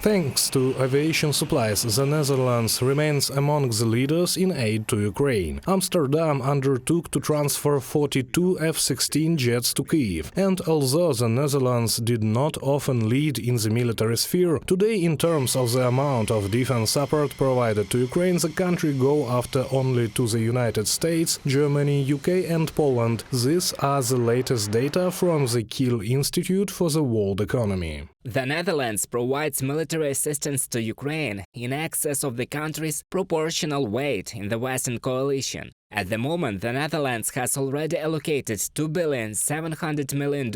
Thanks to aviation supplies, the Netherlands remains among the leaders in aid to Ukraine. Amsterdam undertook to transfer 42 F-16 jets to Kyiv, and although the Netherlands did not often lead in the military sphere, today in terms of the amount of defense support provided to Ukraine, the country go after only to the United States, Germany, UK and Poland. These are the latest data from the Kiel Institute for the World Economy. The Netherlands provides military assistance to Ukraine in excess of the country's proportional weight in the Western coalition. At the moment, the Netherlands has already allocated $2.7 billion,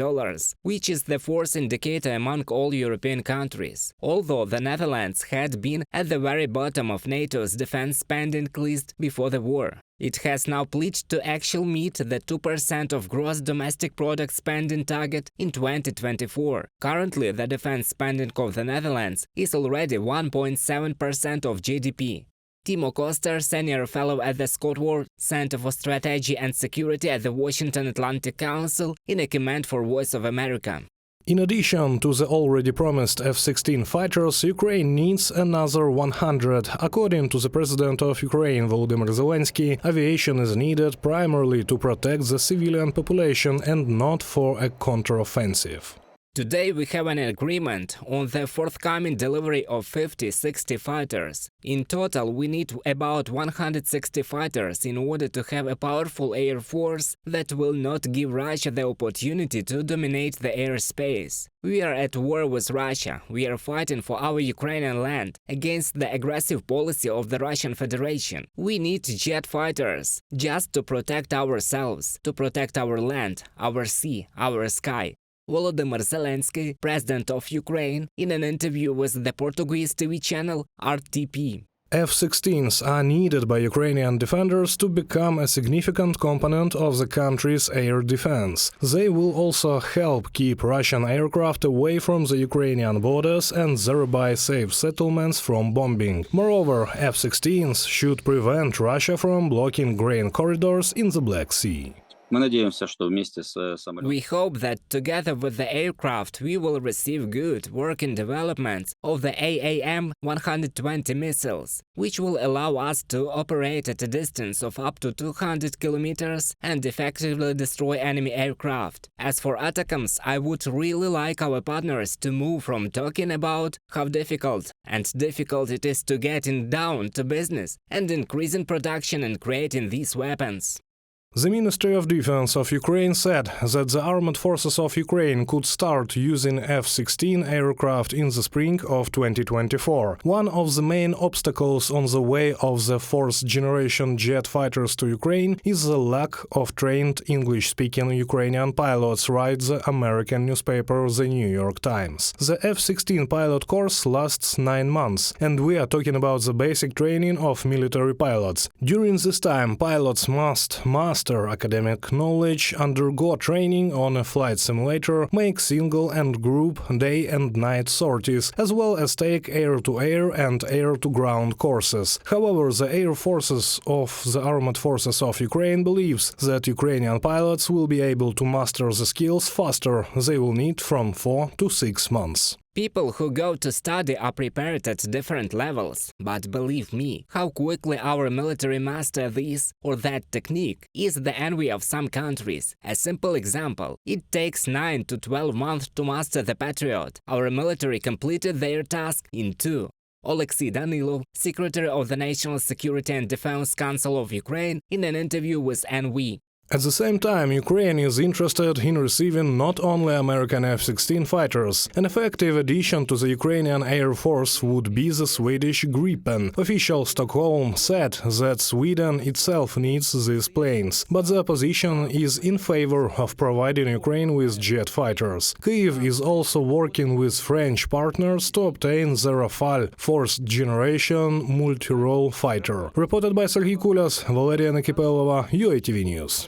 which is the fourth indicator among all European countries. Although the Netherlands had been at the very bottom of NATO's defense spending list before the war, it has now pledged to actually meet the 2% of gross domestic product spending target in 2024. Currently, the defense spending of the Netherlands is already 1.7% of GDP. Timo Koster, senior fellow at the Scott Ward Center for Strategy and Security at the Washington Atlantic Council, in a comment for Voice of America. In addition to the already promised F-16 fighters, Ukraine needs another 100. According to the president of Ukraine, Volodymyr Zelensky, aviation is needed primarily to protect the civilian population and not for a counteroffensive. Today we have an agreement on the forthcoming delivery of 50-60 fighters. In total, we need about 160 fighters in order to have a powerful air force that will not give Russia the opportunity to dominate the airspace. We are at war with Russia. We are fighting for our Ukrainian land against the aggressive policy of the Russian Federation. We need jet fighters just to protect ourselves, to protect our land, our sea, our sky. Volodymyr Zelensky, president of Ukraine, in an interview with the Portuguese TV channel RTP. F-16s are needed by Ukrainian defenders to become a significant component of the country's air defense. They will also help keep Russian aircraft away from the Ukrainian borders and thereby save settlements from bombing. Moreover, F-16s should prevent Russia from blocking grain corridors in the Black Sea. We hope that together with the aircraft we will receive good working developments of the AAM-120 missiles, which will allow us to operate at a distance of up to 200 kilometers and effectively destroy enemy aircraft. As for ATACMS, I would really like our partners to move from talking about how difficult it is to getting down to business and increasing production and creating these weapons. The Ministry of Defense of Ukraine said that the armed forces of Ukraine could start using F-16 aircraft in the spring of 2024. One of the main obstacles on the way of the fourth-generation jet fighters to Ukraine is the lack of trained English-speaking Ukrainian pilots, writes the American newspaper The New York Times. The F-16 pilot course lasts 9 months, and we are talking about the basic training of military pilots. During this time, pilots must master academic knowledge, undergo training on a flight simulator, make single and group day and night sorties, as well as take air-to-air and air-to-ground courses. However, the Air Forces of the Armed Forces of Ukraine believes that Ukrainian pilots will be able to master the skills faster. They will need from 4 to 6 months. People who go to study are prepared at different levels, but believe me, how quickly our military master this or that technique is the envy of some countries. A simple example, it takes 9 to 12 months to master the Patriot. Our military completed their task in 2. Oleksiy Danilov, secretary of the National Security and Defense Council of Ukraine, in an interview with NV. At the same time, Ukraine is interested in receiving not only American F-16 fighters. An effective addition to the Ukrainian Air Force would be the Swedish Gripen. Official Stockholm said that Sweden itself needs these planes, but the opposition is in favor of providing Ukraine with jet fighters. Kyiv is also working with French partners to obtain the Rafale fourth-generation multi-role fighter. Reported by Serhiy Kulyas, Valeria Nekipelova, UATV News.